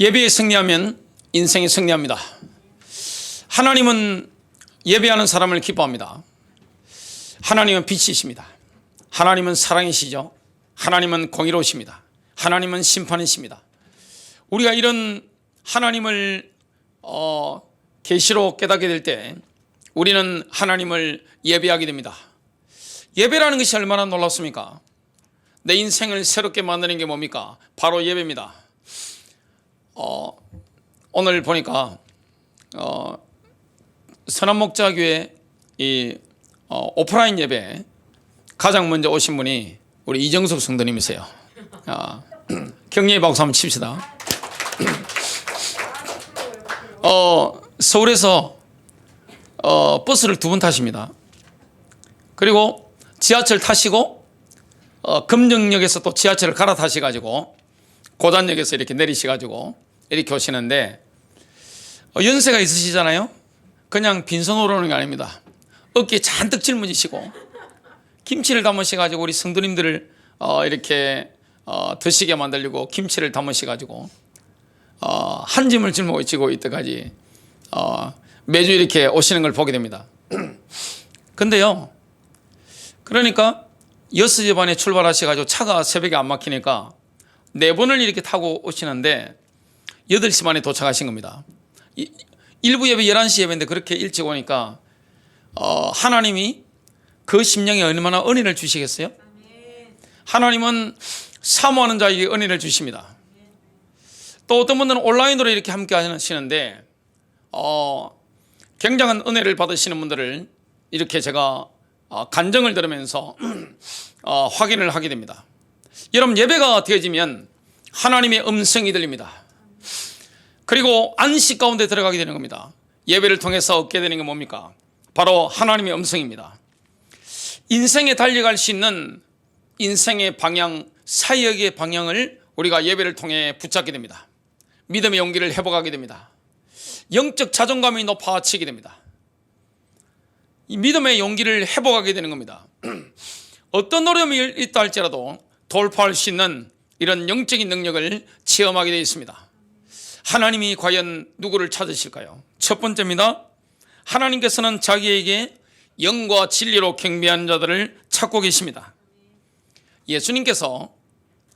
예배에 승리하면 인생이 승리합니다. 하나님은 예배하는 사람을 기뻐합니다. 하나님은 빛이십니다. 하나님은 사랑이시죠. 하나님은 공의로우십니다. 하나님은 심판이십니다. 우리가 이런 하나님을 계시로 깨닫게 될 때 우리는 하나님을 예배하게 됩니다. 예배라는 것이 얼마나 놀랍습니까? 내 인생을 새롭게 만드는 게 뭡니까? 바로 예배입니다. 오늘 보니까 선한목자교회 이 오프라인 예배 가장 먼저 오신 분이 우리 이정숙 성도님이세요. 격려의 박수 한번 칩시다. 서울에서 버스를 2번 타십니다. 그리고 지하철 타시고 금정역에서 또 지하철을 갈아타셔가지고 고단역에서 이렇게 내리셔가지고 이렇게 오시는데 연세가 있으시잖아요. 그냥 빈손으로 오는 게 아닙니다. 어깨에 잔뜩 짊어지시고 김치를 담으셔가지고 우리 성도님들을 이렇게 드시게 만들려고 김치를 담으셔가지고 한 짐을 짊어지고 이때까지 매주 이렇게 오시는 걸 보게 됩니다. 근데요, 그러니까 6시 반에 출발하셔가지고 차가 새벽에 안 막히니까 4번을 이렇게 타고 오시는데 8시 반에 도착하신 겁니다. 일부 예배 11시 예배인데 그렇게 일찍 오니까 하나님이 그 심령에 얼마나 은혜를 주시겠어요? 하나님은 사모하는 자에게 은혜를 주십니다. 또 어떤 분들은 온라인으로 이렇게 함께 하시는데 굉장한 은혜를 받으시는 분들을 이렇게 제가 간증을 들으면서 확인을 하게 됩니다. 여러분, 예배가 되어지면 하나님의 음성이 들립니다. 그리고 안식 가운데 들어가게 되는 겁니다. 예배를 통해서 얻게 되는 게 뭡니까? 바로 하나님의 음성입니다. 인생에 달려갈 수 있는 인생의 방향, 사역의 방향을 우리가 예배를 통해 붙잡게 됩니다. 믿음의 용기를 회복하게 됩니다. 영적 자존감이 높아지게 됩니다. 이 믿음의 용기를 회복하게 되는 겁니다. 어떤 어려움이 있다 할지라도 돌파할 수 있는 이런 영적인 능력을 체험하게 되어 있습니다. 하나님이 과연 누구를 찾으실까요? 첫 번째입니다. 하나님께서는 자기에게 영과 진리로 경배하는 자들을 찾고 계십니다. 예수님께서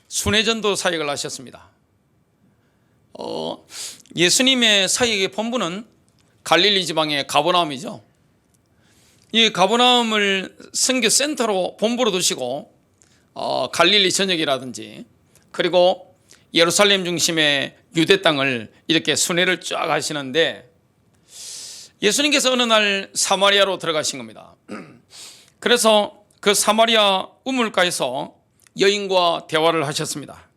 순회전도 사역을 하셨습니다. 예수님의 사역의 본부는 갈릴리 지방의 가버나움이죠. 이 가버나움을 선교 센터로 본부로 두시고 갈릴리 전역이라든지 그리고 예루살렘 중심의 유대 땅을 이렇게 순회를 쫙 하시는데 예수님께서 어느 날 사마리아로 들어가신 겁니다. 그래서 그 사마리아 우물가에서 여인과 대화를 하셨습니다.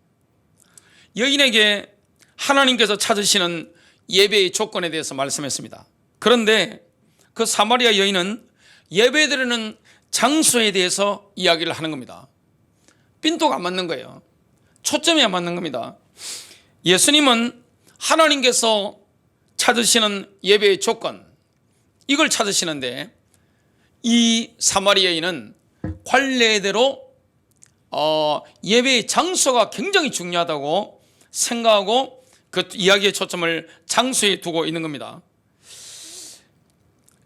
여인에게 하나님께서 찾으시는 예배의 조건에 대해서 말씀했습니다. 그런데 그 사마리아 여인은 예배드리는 장소에 대해서 이야기를 하는 겁니다. 핀도가 안 맞는 거예요. 초점이 안 맞는 겁니다. 예수님은 하나님께서 찾으시는 예배의 조건, 이걸 찾으시는데 이 사마리아인은 관례대로 예배의 장소가 굉장히 중요하다고 생각하고 그 이야기의 초점을 장소에 두고 있는 겁니다.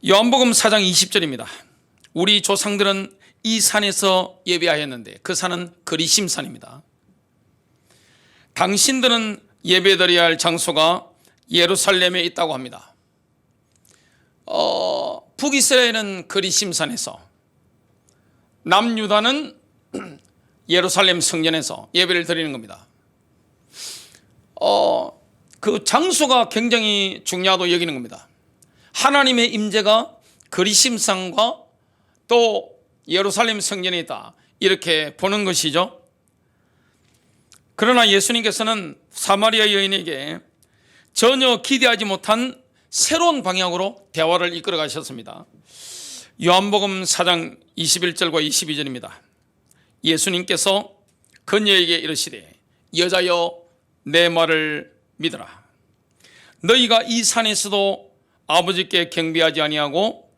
요한복음 4장 20절입니다. 우리 조상들은 이 산에서 예배하였는데 그 산은 그리심산입니다. 당신들은 예배드려야 할 장소가 예루살렘에 있다고 합니다. 북이스라엘은 그리심산에서, 남유다는 예루살렘 성전에서 예배를 드리는 겁니다. 그 장소가 굉장히 중요하다고 여기는 겁니다. 하나님의 임재가 그리심산과 또 예루살렘 성전에 있다, 이렇게 보는 것이죠. 그러나 예수님께서는 사마리아 여인에게 전혀 기대하지 못한 새로운 방향으로 대화를 이끌어 가셨습니다. 요한복음 4장 21절과 22절입니다. 예수님께서 그녀에게 이르시되 여자여 내 말을 믿으라. 너희가 이 산에서도 아버지께 경배하지 아니하고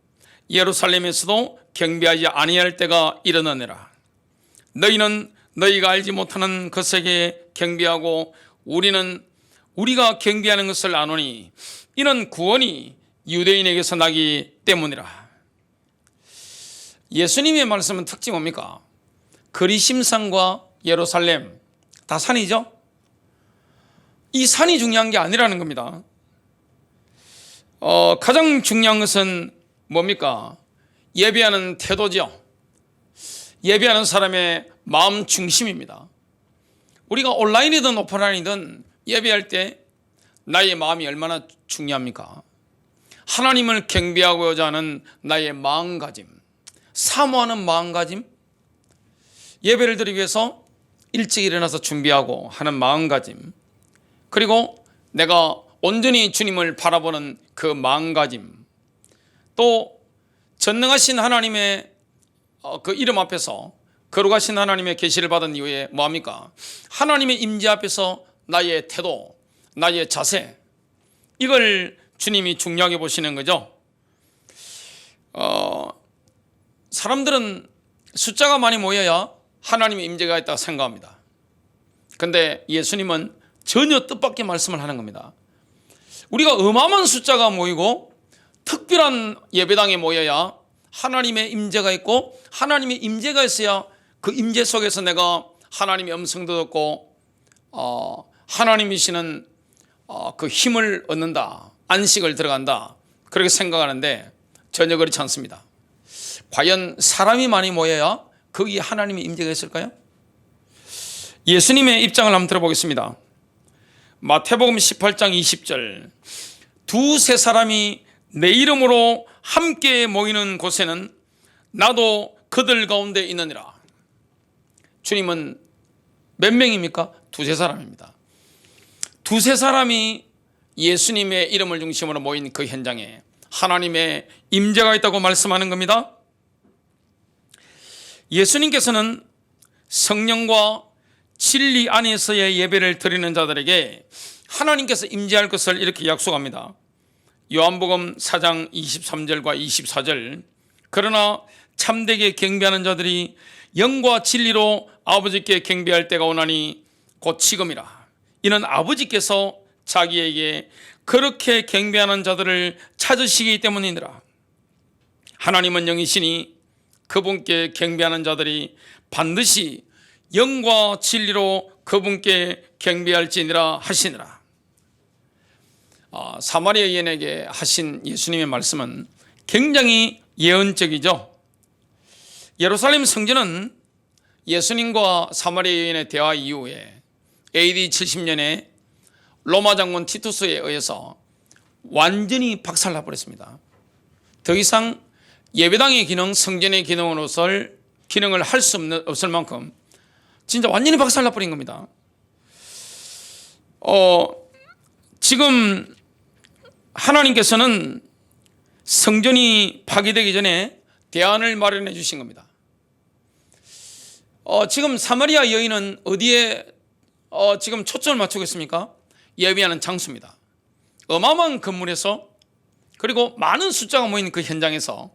예루살렘에서도 경배하지 아니할 때가 이르느니라. 너희는 너희가 알지 못하는 것에게 경배하고 우리는 우리가 경배하는 것을 아노니 이는 구원이 유대인에게서 나기 때문이라. 예수님의 말씀은 특징이 뭡니까? 그리심산과 예루살렘 다 산이죠? 이 산이 중요한 게 아니라는 겁니다. 가장 중요한 것은 뭡니까? 예배하는 태도죠. 예배하는 사람의 마음 중심입니다. 우리가 온라인이든 오프라인이든 예배할 때 나의 마음이 얼마나 중요합니까? 하나님을 경배하고자 하는 나의 마음가짐, 사모하는 마음가짐, 예배를 드리기 위해서 일찍 일어나서 준비하고 하는 마음가짐, 그리고 내가 온전히 주님을 바라보는 그 마음가짐, 또 전능하신 하나님의 그 이름 앞에서 거룩하신 하나님의 계시를 받은 이후에 뭐합니까? 하나님의 임재 앞에서 나의 태도, 나의 자세, 이걸 주님이 중요하게 보시는 거죠. 사람들은 숫자가 많이 모여야 하나님의 임재가 있다고 생각합니다. 그런데 예수님은 전혀 뜻밖의 말씀을 하는 겁니다. 우리가 어마어마한 숫자가 모이고 특별한 예배당에 모여야 하나님의 임재가 있고, 하나님의 임재가 있어야 그 임재 속에서 내가 하나님의 음성도 듣고 하나님이시는 그 힘을 얻는다, 안식을 들어간다, 그렇게 생각하는데 전혀 그렇지 않습니다. 과연 사람이 많이 모여야 거기에 하나님의 임재가 있을까요? 예수님의 입장을 한번 들어보겠습니다. 마태복음 18장 20절, 두세 사람이 내 이름으로 함께 모이는 곳에는 나도 그들 가운데 있느니라. 주님은 몇 명입니까? 두세 사람입니다. 두세 사람이 예수님의 이름을 중심으로 모인 그 현장에 하나님의 임재가 있다고 말씀하는 겁니다. 예수님께서는 성령과 진리 안에서의 예배를 드리는 자들에게 하나님께서 임재할 것을 이렇게 약속합니다. 요한복음 4장 23절과 24절, 그러나 참되게 경배하는 자들이 영과 진리로 아버지께 경배할 때가 오나니 곧 지금이라. 이는 아버지께서 자기에게 그렇게 경배하는 자들을 찾으시기 때문이니라. 하나님은 영이시니 그분께 경배하는 자들이 반드시 영과 진리로 그분께 경배할지니라 하시니라. 사마리아 여인에게 하신 예수님의 말씀은 굉장히 예언적이죠. 예루살렘 성전은 예수님과 사마리아 여인의 대화 이후에 AD 70년에 로마 장군 티투스에 의해서 완전히 박살나 버렸습니다. 더 이상 예배당의 기능, 성전의 기능을 할 수 없을 만큼 진짜 완전히 박살나 버린 겁니다. 지금 하나님께서는 성전이 파괴되기 전에 대안을 마련해 주신 겁니다. 지금 사마리아 여인은 어디에 지금 초점을 맞추고 있습니까? 예배하는 장소입니다. 어마어마한 건물에서, 그리고 많은 숫자가 모인 그 현장에서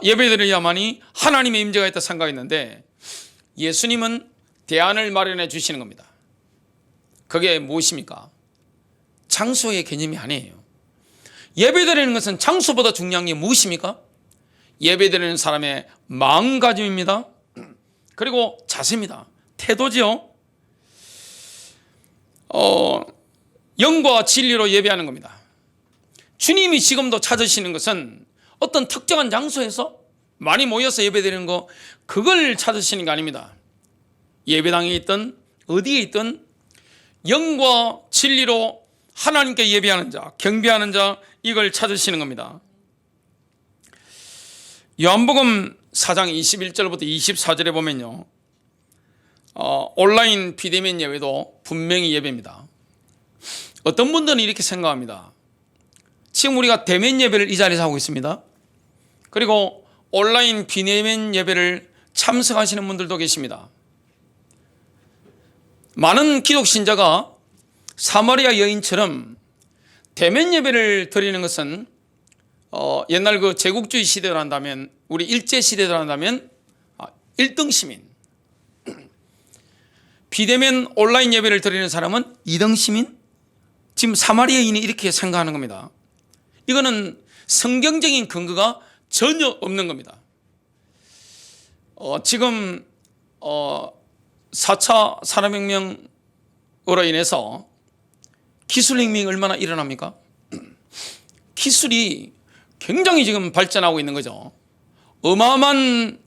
예배드려야만이 하나님의 임재가 있다 생각했는데 예수님은 대안을 마련해 주시는 겁니다. 그게 무엇입니까? 장소의 개념이 아니에요. 예배드리는 것은 장소보다 중요한 게 무엇입니까? 예배드리는 사람의 마음가짐입니다. 그리고 자세입니다. 태도지요. 영과 진리로 예배하는 겁니다. 주님이 지금도 찾으시는 것은 어떤 특정한 장소에서 많이 모여서 예배드리는 거, 그걸 찾으시는 게 아닙니다. 예배당에 있든 어디에 있든 영과 진리로 하나님께 예배하는 자, 경배하는 자, 이걸 찾으시는 겁니다. 요한복음 4장 21절부터 24절에 보면요, 온라인 비대면 예배도 분명히 예배입니다. 어떤 분들은 이렇게 생각합니다. 지금 우리가 대면 예배를 이 자리에서 하고 있습니다. 그리고 온라인 비대면 예배를 참석하시는 분들도 계십니다. 많은 기독 신자가 사마리아 여인처럼 대면 예배를 드리는 것은 옛날 그 제국주의 시대로 한다면, 우리 일제 시대로 한다면 1등 시민, 비대면 온라인 예배를 드리는 사람은 2등 시민? 지금 사마리아인이 이렇게 생각하는 겁니다. 이거는 성경적인 근거가 전혀 없는 겁니다. 지금 4차 산업혁명으로 인해서 기술혁명이 얼마나 일어납니까? 기술이 굉장히 지금 발전하고 있는 거죠. 어마어마한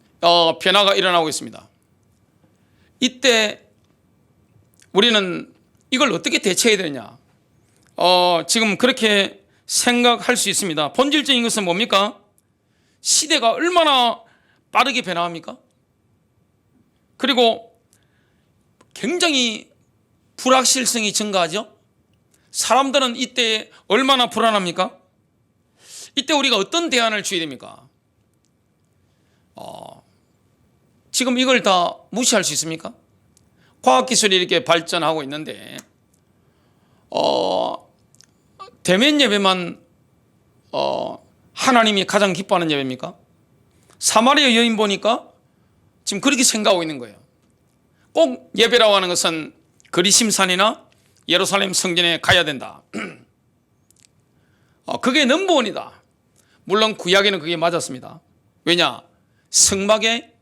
변화가 일어나고 있습니다. 이때 우리는 이걸 어떻게 대처해야 되느냐? 지금 그렇게 생각할 수 있습니다. 본질적인 것은 뭡니까? 시대가 얼마나 빠르게 변화합니까? 그리고 굉장히 불확실성이 증가하죠. 사람들은 이때 얼마나 불안합니까? 이때 우리가 어떤 대안을 줘야 됩니까? 지금 이걸 다 무시할 수 있습니까? 과학기술이 이렇게 발전하고 있는데 대면 예배만 하나님이 가장 기뻐하는 예배입니까? 사마리아 여인 보니까 지금 그렇게 생각하고 있는 거예요. 꼭 예배라고 하는 것은 그리심산이나 예루살렘 성전에 가야 된다. 그게 넘버원이다. 물론 구약에는 그게 맞았습니다. 왜냐? 성막에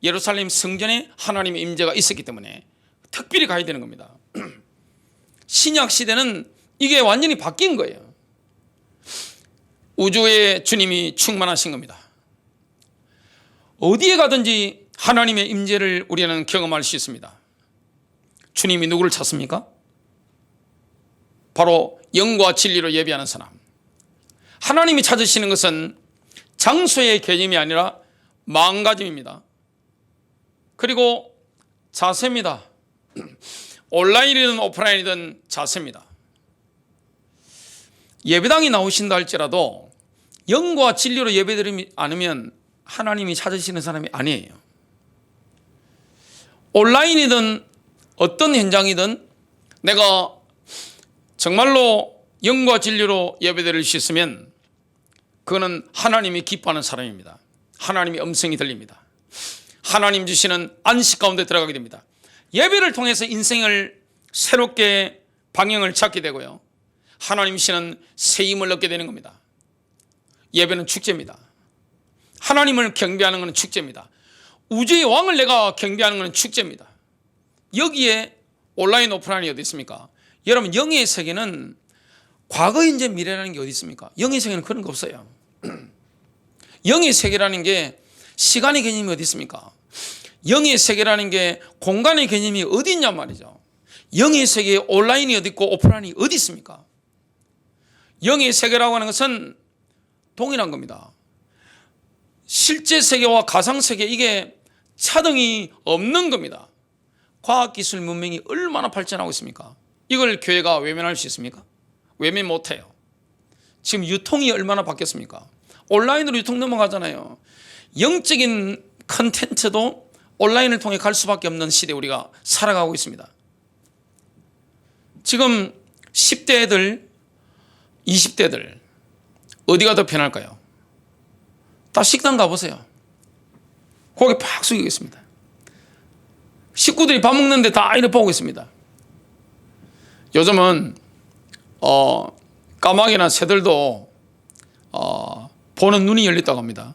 예루살렘 성전에 하나님의 임재가 있었기 때문에 특별히 가야 되는 겁니다. 신약 시대는 이게 완전히 바뀐 거예요. 우주의 주님이 충만하신 겁니다. 어디에 가든지 하나님의 임재를 우리는 경험할 수 있습니다. 주님이 누구를 찾습니까? 바로 영과 진리로 예배하는 사람. 하나님이 찾으시는 것은 장소의 개념이 아니라 마음가짐입니다. 그리고 자세입니다. 온라인이든 오프라인이든 자세입니다. 예배당에 나오신다 할지라도 영과 진리로 예배드리지 않으면 하나님이 찾으시는 사람이 아니에요. 온라인이든 어떤 현장이든 내가 정말로 영과 진리로 예배드릴 수 있으면 그거는 하나님이 기뻐하는 사람입니다. 하나님의 음성이 들립니다. 하나님 주시는 안식 가운데 들어가게 됩니다. 예배를 통해서 인생을 새롭게 방향을 찾게 되고요. 하나님 주시는 새 힘을 얻게 되는 겁니다. 예배는 축제입니다. 하나님을 경배하는 것은 축제입니다. 우주의 왕을 내가 경배하는 것은 축제입니다. 여기에 온라인 오프라인이 어디 있습니까? 여러분, 영의 세계는 과거, 현재, 미래라는 게 어디 있습니까? 영의 세계는 그런 거 없어요. 영의 세계라는 게 시간의 개념이 어디 있습니까? 영의 세계라는 게 공간의 개념이 어디 있냔 말이죠. 영의 세계에 온라인이 어디 있고 오프라인이 어디 있습니까? 영의 세계라고 하는 것은 동일한 겁니다. 실제 세계와 가상 세계, 이게 차등이 없는 겁니다. 과학기술 문명이 얼마나 발전하고 있습니까? 이걸 교회가 외면할 수 있습니까? 외면 못해요. 지금 유통이 얼마나 바뀌었습니까? 온라인으로 유통 넘어가잖아요. 영적인 컨텐츠도 온라인을 통해 갈 수밖에 없는 시대에 우리가 살아가고 있습니다. 지금 10대들, 20대들 어디가 더 편할까요? 다 식당 가보세요. 고개 팍 숙이고 있습니다. 식구들이 밥 먹는데 다 이렇게 보고 있습니다. 요즘은 까마귀나 새들도 보는 눈이 열렸다고 합니다.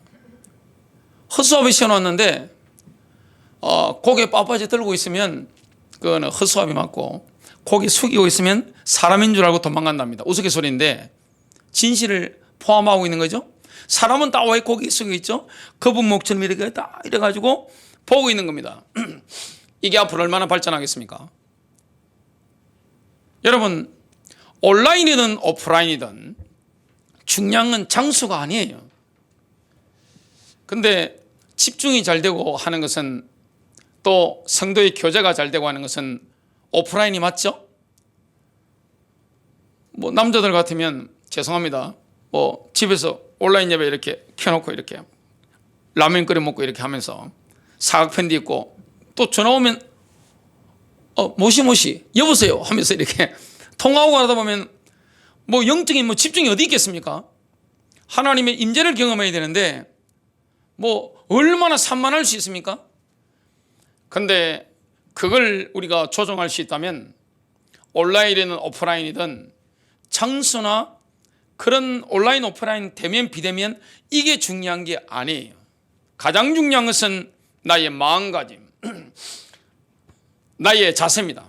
허수아비 씌워놨는데 고개 빳빳이 들고 있으면 그거는 허수아비 맞고, 고개 숙이고 있으면 사람인 줄 알고 도망간답니다. 우스갯소리인데 진실을 포함하고 있는 거죠. 사람은 다 왜 고개 숙이고 있죠? 거북목처럼 이렇게 다 이래가지고 보고 있는 겁니다. 이게 앞으로 얼마나 발전하겠습니까? 여러분, 온라인이든 오프라인이든 중요한 건 장소가 아니에요. 근데 집중이 잘 되고 하는 것은, 또 성도의 교제가 잘 되고 하는 것은 오프라인이 맞죠? 뭐 남자들 같으면 죄송합니다. 뭐 집에서 온라인 예배 이렇게 켜놓고 이렇게 라면 끓여 먹고 이렇게 하면서 사각편지 있고, 또 전화 오면 모시모시 여보세요 하면서 이렇게 통화하고 하다 보면 뭐 영적인 집중이 어디 있겠습니까? 하나님의 임재를 경험해야 되는데 뭐 얼마나 산만할 수 있습니까? 근데 그걸 우리가 조정할 수 있다면 온라인이든 오프라인이든 장소나 그런 온라인 오프라인 대면 비대면 이게 중요한 게 아니에요. 가장 중요한 것은 나의 마음가짐, 나의 자세입니다.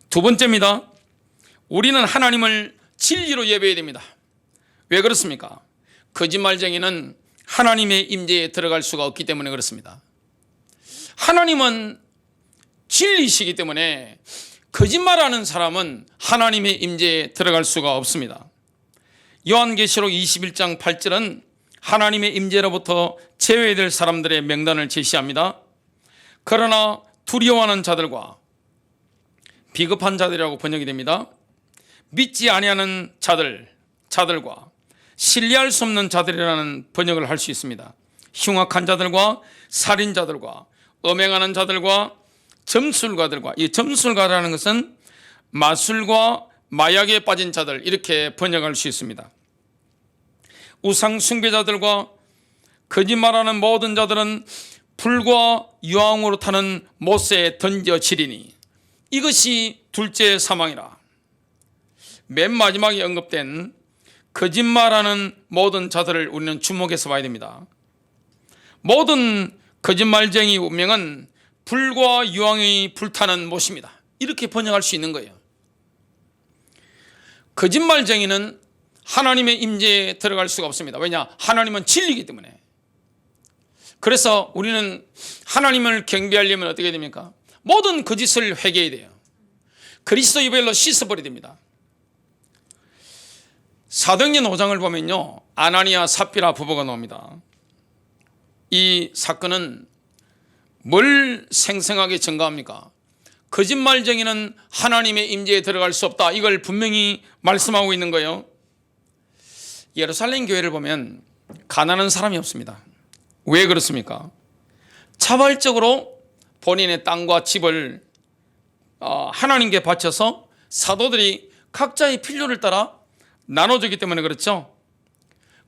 두 번째입니다. 우리는 하나님을 진리로 예배해야 됩니다. 왜 그렇습니까? 거짓말쟁이는 하나님의 임재에 들어갈 수가 없기 때문에 그렇습니다. 하나님은 진리시기 때문에 거짓말하는 사람은 하나님의 임재에 들어갈 수가 없습니다. 요한계시록 21장 8절은 하나님의 임재로부터 제외될 사람들의 명단을 제시합니다. 그러나 두려워하는 자들과 비겁한 자들이라고 번역이 됩니다. 믿지 아니하는 자들과 신뢰할 수 없는 자들이라는 번역을 할 수 있습니다. 흉악한 자들과 살인자들과 음행하는 자들과 점술가들과, 이 점술가라는 것은 마술과 마약에 빠진 자들, 이렇게 번역할 수 있습니다. 우상 숭배자들과 거짓말하는 모든 자들은 불과 유황으로 타는 못에 던져지리니 이것이 둘째 사망이라. 맨 마지막에 언급된 거짓말하는 모든 자들을 우리는 주목해서 봐야 됩니다. 모든 거짓말쟁이 운명은 불과 유황이 불타는 못입니다. 이렇게 번역할 수 있는 거예요. 거짓말쟁이는 하나님의 임재에 들어갈 수가 없습니다. 왜냐? 하나님은 진리이기 때문에. 그래서 우리는 하나님을 경배하려면 어떻게 됩니까? 모든 거짓을 회개해야 돼요. 그리스도 이별로 씻어버려야 됩니다. 사도행전 5장을 보면요, 아나니아 삽비라 부부가 나옵니다. 이 사건은 뭘 생생하게 증거합니까? 거짓말쟁이는 하나님의 임재에 들어갈 수 없다, 이걸 분명히 말씀하고 있는 거예요. 예루살렘 교회를 보면 가난한 사람이 없습니다. 왜 그렇습니까? 자발적으로 본인의 땅과 집을 하나님께 바쳐서 사도들이 각자의 필요를 따라 나눠주기 때문에 그렇죠.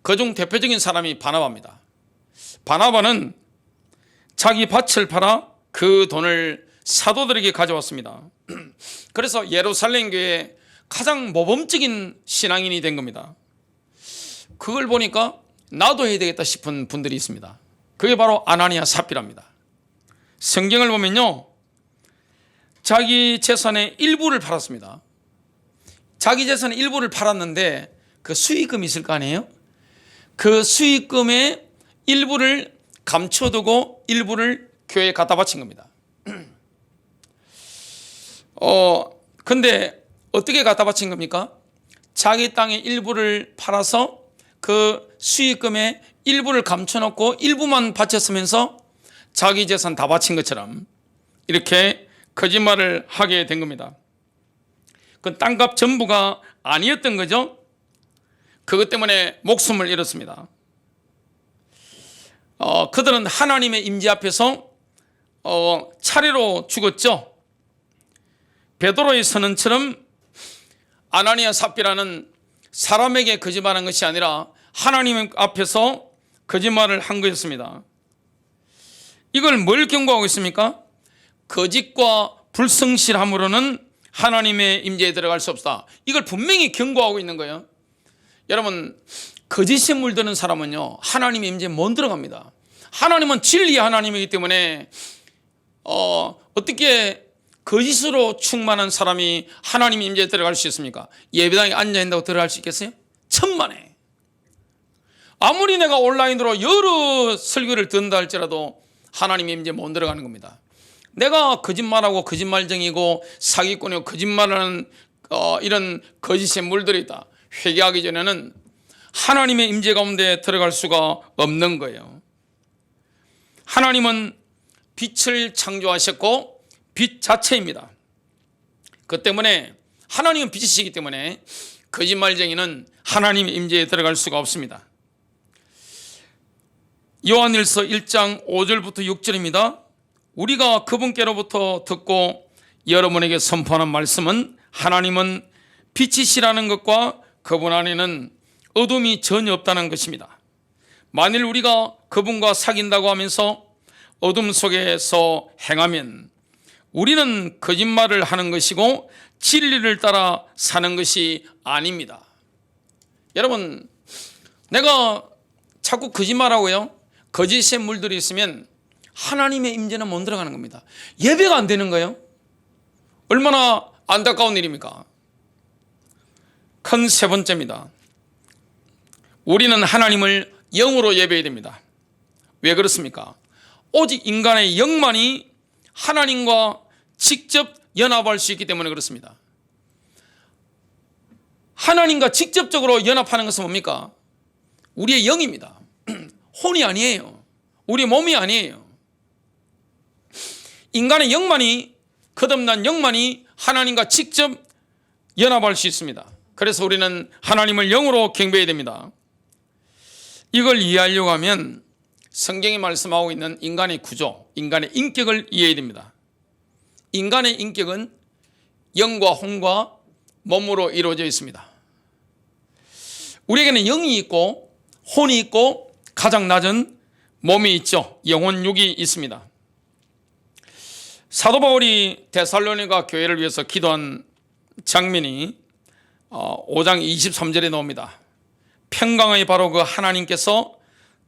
그중 대표적인 사람이 바나바입니다. 바나바는 자기 밭을 팔아 그 돈을 사도들에게 가져왔습니다. 그래서 예루살렘 교회의 가장 모범적인 신앙인이 된 겁니다. 그걸 보니까 나도 해야 되겠다 싶은 분들이 있습니다. 그게 바로 아나니아 삽비라입니다. 성경을 보면요, 자기 재산의 일부를 팔았습니다. 자기 재산의 일부를 팔았는데 그 수익금이 있을 거 아니에요? 그 수익금의 일부를 감춰두고 일부를 교회에 갖다 바친 겁니다. 근데 어떻게 갖다 바친 겁니까? 자기 땅의 일부를 팔아서 그 수익금의 일부를 감춰놓고 일부만 바쳤으면서 자기 재산 다 바친 것처럼 이렇게 거짓말을 하게 된 겁니다. 그 땅값 전부가 아니었던 거죠. 그것 때문에 목숨을 잃었습니다. 그들은 하나님의 임재 앞에서 차례로 죽었죠. 베드로의 선언처럼 아나니아 삽비라는 사람에게 거짓말한 것이 아니라 하나님 앞에서 거짓말을 한 것이었습니다. 이걸 뭘 경고하고 있습니까? 거짓과 불성실함으로는 하나님의 임재에 들어갈 수 없다. 이걸 분명히 경고하고 있는 거예요. 여러분, 거짓에 물드는 사람은요, 하나님의 임재에 못 들어갑니다. 하나님은 진리의 하나님이기 때문에 어떻게 거짓으로 충만한 사람이 하나님의 임재에 들어갈 수 있습니까? 예배당에 앉아있다고 들어갈 수 있겠어요? 천만에. 아무리 내가 온라인으로 여러 설교를 듣는다 할지라도 하나님의 임재에 못 들어가는 겁니다. 내가 거짓말하고 거짓말쟁이고 사기꾼이고 거짓말하는 이런 거짓에 물들어 있다, 회개하기 전에는 하나님의 임재 가운데 들어갈 수가 없는 거예요. 하나님은 빛을 창조하셨고 빛 자체입니다. 그 때문에 하나님은 빛이시기 때문에 거짓말쟁이는 하나님의 임재에 들어갈 수가 없습니다. 요한일서 1장 5절부터 6절입니다. 우리가 그분께로부터 듣고 여러분에게 선포하는 말씀은 하나님은 빛이시라는 것과 그분 안에는 어둠이 전혀 없다는 것입니다. 만일 우리가 그분과 사귄다고 하면서 어둠 속에서 행하면 우리는 거짓말을 하는 것이고 진리를 따라 사는 것이 아닙니다. 여러분, 내가 자꾸 거짓말하고요, 거짓에 물들어 있으면 하나님의 임재는 못 들어가는 겁니다. 예배가 안 되는 거예요. 얼마나 안타까운 일입니까? 큰 세 번째입니다. 우리는 하나님을 영으로 예배해야 됩니다. 왜 그렇습니까? 오직 인간의 영만이 하나님과 직접 연합할 수 있기 때문에 그렇습니다. 하나님과 직접적으로 연합하는 것은 뭡니까? 우리의 영입니다. 혼이 아니에요. 우리의 몸이 아니에요. 인간의 영만이, 거듭난 영만이 하나님과 직접 연합할 수 있습니다. 그래서 우리는 하나님을 영으로 경배해야 됩니다. 이걸 이해하려고 하면 성경이 말씀하고 있는 인간의 구조, 인간의 인격을 이해해야 됩니다. 인간의 인격은 영과 혼과 몸으로 이루어져 있습니다. 우리에게는 영이 있고 혼이 있고 가장 낮은 몸이 있죠. 영혼 육이 있습니다. 사도 바울이 데살로니가 교회를 위해서 기도한 장면이 5장 23절에 나옵니다. 평강의 바로 그 하나님께서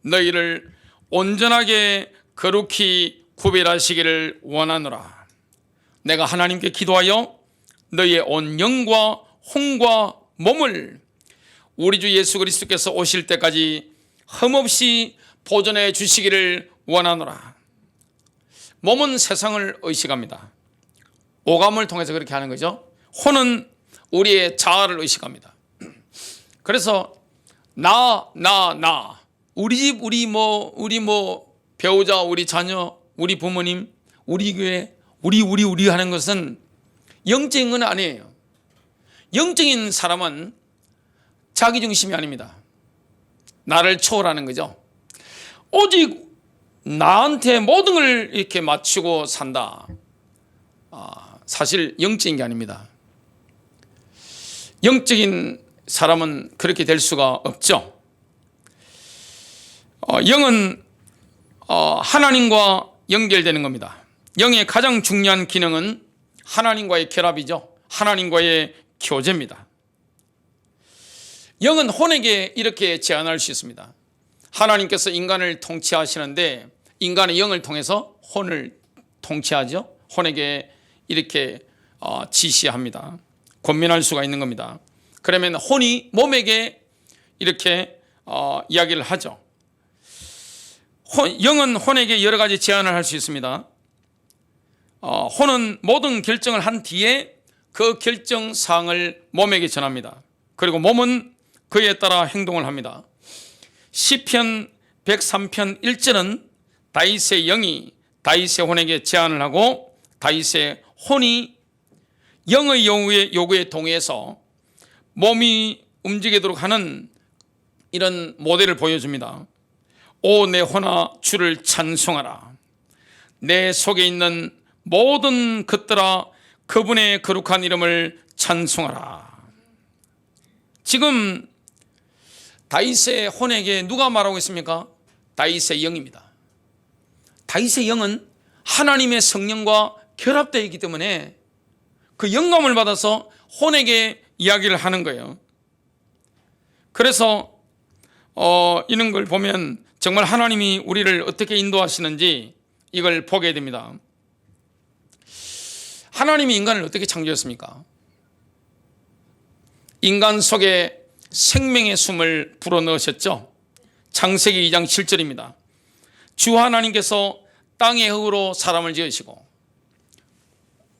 너희를 온전하게 거룩히 구별하시기를 원하노라. 내가 하나님께 기도하여 너희의 온 영과 혼과 몸을 우리 주 예수 그리스도께서 오실 때까지 흠없이 보존해 주시기를 원하노라. 몸은 세상을 의식합니다. 오감을 통해서 그렇게 하는 거죠. 혼은 우리의 자아를 의식합니다. 그래서 나, 우리 집, 우리 배우자, 우리 자녀, 우리 부모님, 우리 교회, 우리 하는 것은 영적인 건 아니에요. 영적인 사람은 자기중심이 아닙니다. 나를 초월하는 거죠. 오직 나한테 모든 걸 이렇게 맞추고 산다. 사실 영적인 게 아닙니다. 영적인 사람은 그렇게 될 수가 없죠. 영은 하나님과 연결되는 겁니다. 영의 가장 중요한 기능은 하나님과의 결합이죠. 하나님과의 교제입니다. 영은 혼에게 이렇게 제안할 수 있습니다. 하나님께서 인간을 통치하시는데 인간의 영을 통해서 혼을 통치하죠. 혼에게 이렇게 지시합니다. 권면할 수가 있는 겁니다. 그러면 혼이 몸에게 이렇게 이야기를 하죠. 영은 혼에게 여러 가지 제안을 할 수 있습니다. 혼은 모든 결정을 한 뒤에 그 결정사항을 몸에게 전합니다. 그리고 몸은 그에 따라 행동을 합니다. 시편 103편 1절은 다윗의 영이 다윗의 혼에게 제안을 하고 다윗의 혼이 영의 요구에 동의해서 몸이 움직이도록 하는 이런 모델을 보여줍니다. 오 내 혼아 주를 찬송하라. 내 속에 있는 모든 것들아 그분의 거룩한 이름을 찬송하라. 지금 다윗의 혼에게 누가 말하고 있습니까? 다윗의 영입니다. 다윗의 영은 하나님의 성령과 결합되어 있기 때문에 그 영감을 받아서 혼에게 이야기를 하는 거예요. 그래서 이런 걸 보면 정말 하나님이 우리를 어떻게 인도하시는지 이걸 보게 됩니다. 하나님이 인간을 어떻게 창조했습니까? 인간 속에 생명의 숨을 불어넣으셨죠. 창세기 2장 7절입니다. 주 하나님께서 땅의 흙으로 사람을 지으시고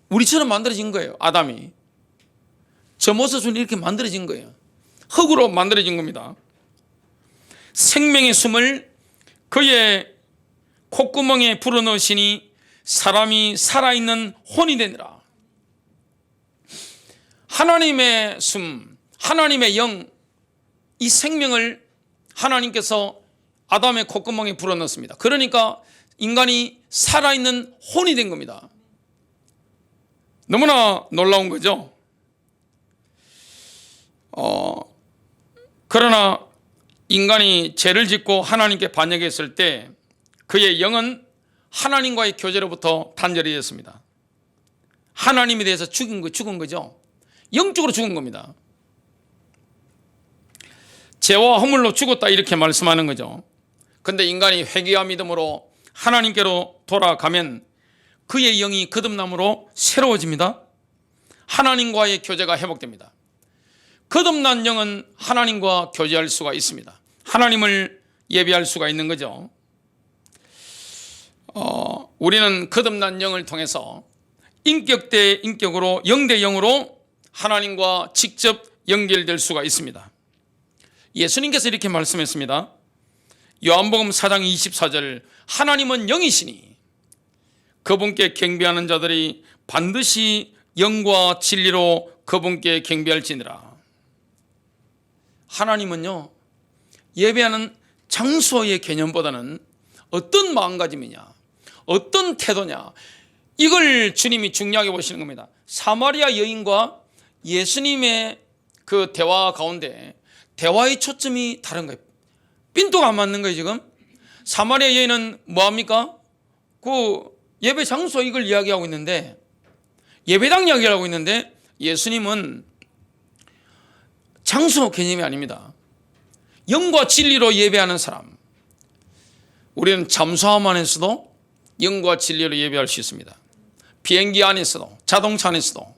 우리처럼 만들어진 거예요. 아담이 저 모습으로 이렇게 만들어진 거예요. 흙으로 만들어진 겁니다. 생명의 숨을 그의 콧구멍에 불어넣으시니 사람이 살아있는 혼이 되니라. 하나님의 숨, 하나님의 영, 이 생명을 하나님께서 아담의 콧구멍에 불어넣습니다. 그러니까 인간이 살아있는 혼이 된 겁니다. 너무나 놀라운 거죠. 그러나 인간이 죄를 짓고 하나님께 반역했을 때 그의 영은 하나님과의 교제로부터 단절이 됐습니다. 하나님에 대해서 죽은 거죠. 영적으로 죽은 겁니다. 죄와 허물로 죽었다 이렇게 말씀하는 거죠. 근데 인간이 회개와 믿음으로 하나님께로 돌아가면 그의 영이 거듭남으로 새로워집니다. 하나님과의 교제가 회복됩니다. 거듭난 영은 하나님과 교제할 수가 있습니다. 하나님을 예배할 수가 있는 거죠. 우리는 거듭난 영을 통해서 인격 대 인격으로, 영 대 영으로 하나님과 직접 연결될 수가 있습니다. 예수님께서 이렇게 말씀했습니다. 요한복음 4장 24절, 하나님은 영이시니 그분께 경배하는 자들이 반드시 영과 진리로 그분께 경배할지니라. 하나님은요, 예배하는 장소의 개념보다는 어떤 마음가짐이냐, 어떤 태도냐, 이걸 주님이 중요하게 보시는 겁니다. 사마리아 여인과 예수님의 그 대화 가운데 대화의 초점이 다른 거예요. 핀도가 안 맞는 거예요. 지금 사마리아 여인은 뭐합니까? 그 예배 장소 이걸 이야기하고 있는데, 예배당 이야기를 하고 있는데, 예수님은 장소 개념이 아닙니다. 영과 진리로 예배하는 사람. 우리는 잠수함 안에서도 영과 진리로 예배할 수 있습니다. 비행기 안에서도, 자동차 안에서도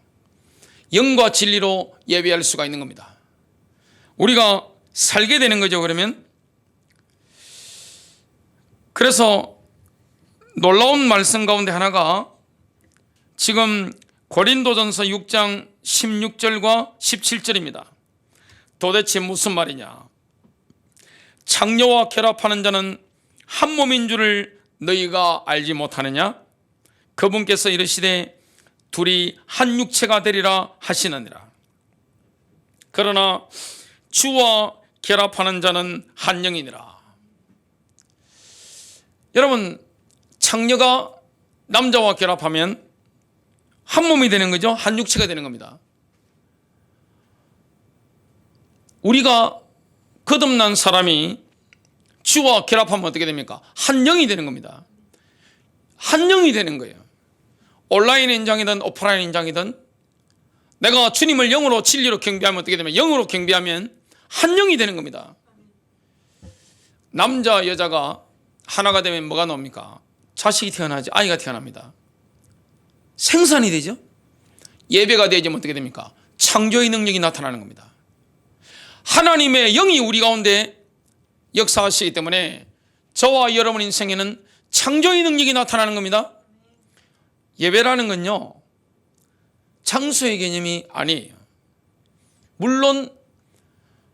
영과 진리로 예배할 수가 있는 겁니다. 우리가 살게 되는 거죠. 그래서 놀라운 말씀 가운데 하나가 지금 고린도전서 6장 16절과 17절입니다. 도대체 무슨 말이냐? 창녀와 결합하는 자는 한 몸인 줄을 너희가 알지 못하느냐? 그분께서 이르시되 둘이 한 육체가 되리라 하시느니라. 그러나 주와 결합하는 자는 한 영이니라. 여러분, 창녀가 남자와 결합하면 한 몸이 되는 거죠. 한 육체가 되는 겁니다. 우리가 거듭난 사람이 주와 결합하면 어떻게 됩니까? 한 영이 되는 겁니다. 한 영이 되는 거예요. 온라인 인장이든 오프라인 인장이든 내가 주님을 영으로 진리로 경배하면 어떻게 되면, 영으로 경배하면 한 영이 되는 겁니다. 남자 여자가 하나가 되면 뭐가 나옵니까? 자식이 태어나지, 아이가 태어납니다. 생산이 되죠. 예배가 되어지면 어떻게 됩니까? 창조의 능력이 나타나는 겁니다. 하나님의 영이 우리 가운데 역사하시기 때문에 저와 여러분 인생에는 창조의 능력이 나타나는 겁니다. 예배라는 건요, 장소의 개념이 아니에요. 물론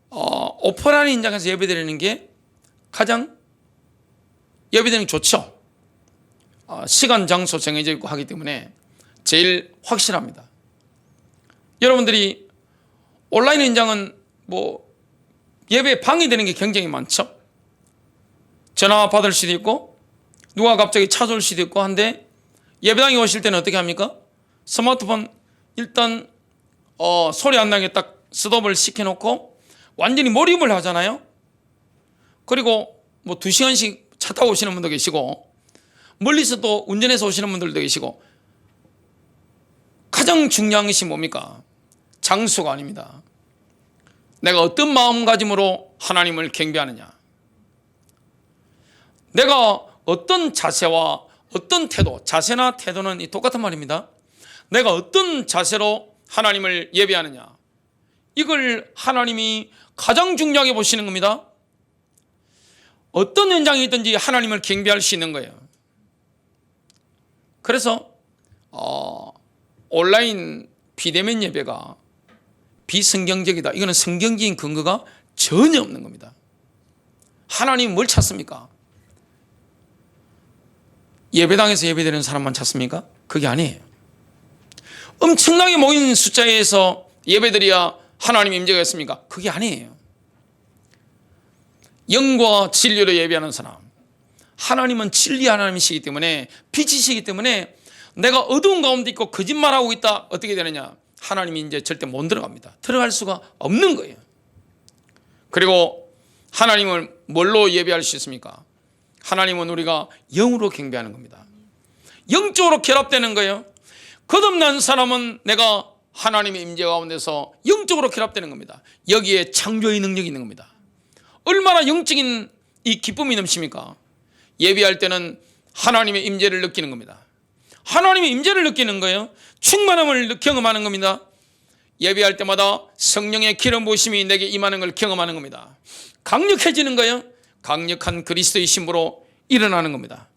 오프라인 인장에서 예배드리는 게 가장 예배드리는 게 좋죠. 시간 장소 정해져 있고 하기 때문에 제일 확실합니다. 여러분들이 온라인 인장은 예배 방해되는 게 굉장히 많죠. 전화 받을 수도 있고 누가 갑자기 찾아올 수도 있고 한데, 예배당에 오실 때는 어떻게 합니까? 스마트폰 일단 소리 안 나게 딱 스톱을 시켜놓고 완전히 몰입을 하잖아요. 그리고 2시간씩 차 타고 오시는 분도 계시고 멀리서 또 운전해서 오시는 분들도 계시고, 가장 중요한 것이 뭡니까? 장소가 아닙니다. 내가 어떤 마음가짐으로 하나님을 경배하느냐, 내가 어떤 자세와 어떤 태도, 자세나 태도는 똑같은 말입니다. 내가 어떤 자세로 하나님을 예배하느냐, 이걸 하나님이 가장 중요하게 보시는 겁니다. 어떤 현장이 있든지 하나님을 경배할 수 있는 거예요. 그래서 온라인 비대면 예배가 비성경적이다, 이거는 성경적인 근거가 전혀 없는 겁니다. 하나님 뭘 찾습니까? 예배당에서 예배드리는 사람만 찾습니까? 그게 아니에요. 엄청나게 모인 숫자에서 예배드려야 하나님 임재가 있습니까? 그게 아니에요. 영과 진리로 예배하는 사람, 하나님은 진리 하나님이시기 때문에, 빛이시기 때문에 내가 어두운 가운데 있고 거짓말하고 있다, 어떻게 되느냐? 하나님이 이제 절대 못 들어갑니다. 들어갈 수가 없는 거예요. 그리고 하나님을 뭘로 예배할 수 있습니까? 하나님은 우리가 영으로 경배하는 겁니다. 영적으로 결합되는 거예요. 거듭난 사람은 내가 하나님의 임재 가운데서 영적으로 결합되는 겁니다. 여기에 창조의 능력이 있는 겁니다. 얼마나 영적인 이 기쁨이 넘칩니까? 예배할 때는 하나님의 임재를 느끼는 겁니다. 하나님의 임재를 느끼는 거예요. 충만함을 경험하는 겁니다. 예배할 때마다 성령의 기름 부으심이 내게 임하는 걸 경험하는 겁니다. 강력해지는 거예요. 강력한 그리스도의 신부로 일어나는 겁니다.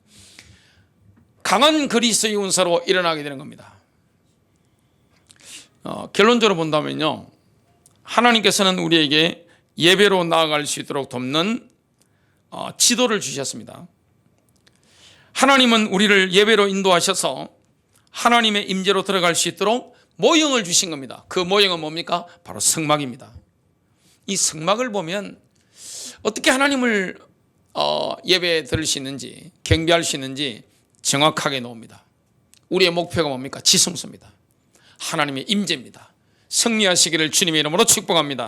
강한 그리스도의 운사로 일어나게 되는 겁니다. 결론적으로 본다면요, 하나님께서는 우리에게 예배로 나아갈 수 있도록 돕는 지도를 주셨습니다. 하나님은 우리를 예배로 인도하셔서 하나님의 임재로 들어갈 수 있도록 모형을 주신 겁니다. 그 모형은 뭡니까? 바로 성막입니다. 이 성막을 보면 어떻게 하나님을 예배에 드릴 수 있는지, 경배할 수 있는지 정확하게 나옵니다. 우리의 목표가 뭡니까? 지성소입니다. 하나님의 임재입니다. 승리하시기를 주님의 이름으로 축복합니다.